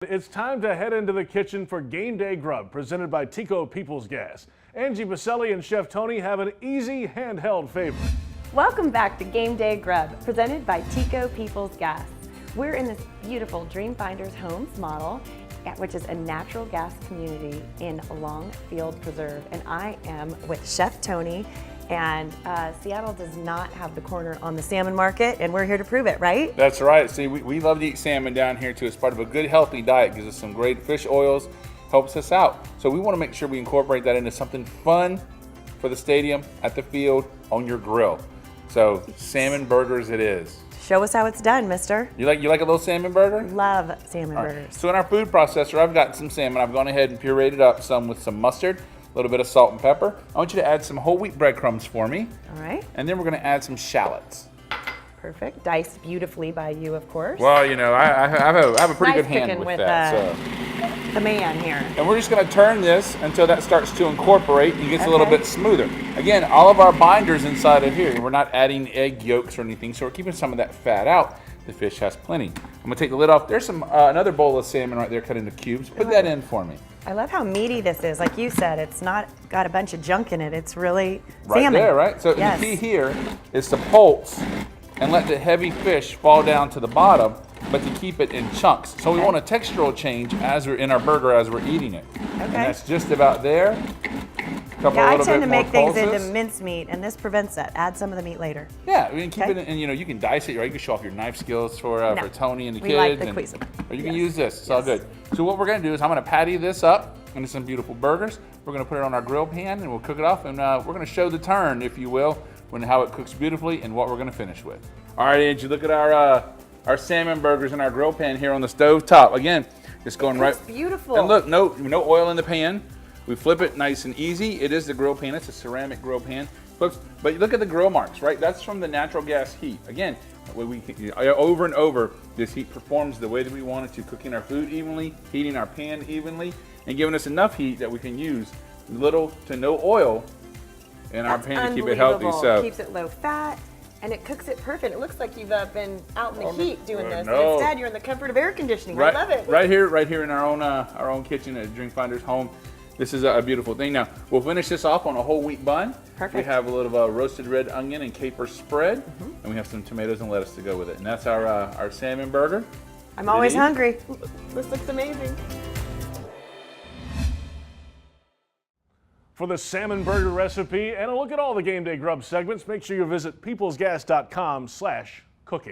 It's time to head into the kitchen for Game Day Grub, presented by TECO People's Gas. Angie Baselli and Chef Tony have an easy handheld favorite. Welcome back to Game Day Grub, presented by TECO People's Gas. We're in this beautiful Dreamfinders Homes model, which is a natural gas community in Longfield Preserve. And I am with Chef Tony. And Seattle does not have the corner on the salmon market, and we're here to prove it, right? That's right. See, we love to eat salmon down here too. It's part of a good, healthy diet. Gives us some great fish oils, helps us out. So we want to make sure we incorporate that into something fun for the stadium, at the field, on your grill. So salmon burgers it is. Show us how it's done, mister. You like a little salmon burger? Love salmon burgers. So in our food processor, I've got some salmon. I've gone ahead and pureed it up some with some mustard, a little bit of salt and pepper. I want you to add some whole wheat breadcrumbs for me. All right. And then we're going to add some shallots. Perfect. Diced beautifully by you, of course. Well, you know, I have a pretty good hand with that. The man here. And we're just going to turn this until that starts to incorporate and gets a little bit smoother. Again, all of our binders inside of here, we're not adding egg yolks or anything, so we're keeping some of that fat out. The fish has plenty. I'm going to take the lid off. There's some another bowl of salmon right there cut into cubes. Put that in for me. I love how meaty this is. Like you said, it's not got a bunch of junk in it. It's really right salmon. There, right? So the key here is to pulse and let the heavy fish fall down to the bottom, but to keep it in chunks. So we want a textural change as we're in our burger as we're eating it. Okay. And that's just about there. I tend to make things into mincemeat, and this prevents that. Add some of the meat later. Yeah, we can keep it, and you know, you can dice it, or you can show off your knife skills for Tony and the kids. We like the quiz. Or you can use this. It's all good. So what we're going to do is I'm going to patty this up into some beautiful burgers. We're going to put it on our grill pan, and we'll cook it off, and we're going to show the turn, if you will, how it cooks beautifully and what we're going to finish with. All right, Angie, look at our salmon burgers in our grill pan here on the stove top. Again, just going right. It's beautiful. And look, no oil in the pan. We flip it nice and easy. It is the grill pan. It's a ceramic grill pan. But look at the grill marks, right? That's from the natural gas heat. Again, over and over, this heat performs the way that we want it to, cooking our food evenly, heating our pan evenly, and giving us enough heat that we can use little to no oil in our pan to keep it healthy. So it keeps it low fat, and it cooks it perfect. It looks like you've been out in the heat doing this, and instead you're in the comfort of air conditioning. I love it. Right here in our own kitchen at Dreamfinders Home. This is a beautiful thing. Now, we'll finish this off on a whole wheat bun. Perfect. We have a little roasted red onion and caper spread, and we have some tomatoes and lettuce to go with it. And that's our salmon burger. I'm always hungry. This looks amazing. For the salmon burger recipe and a look at all the Game Day Grub segments, make sure you visit peoplesgas.com/cooking.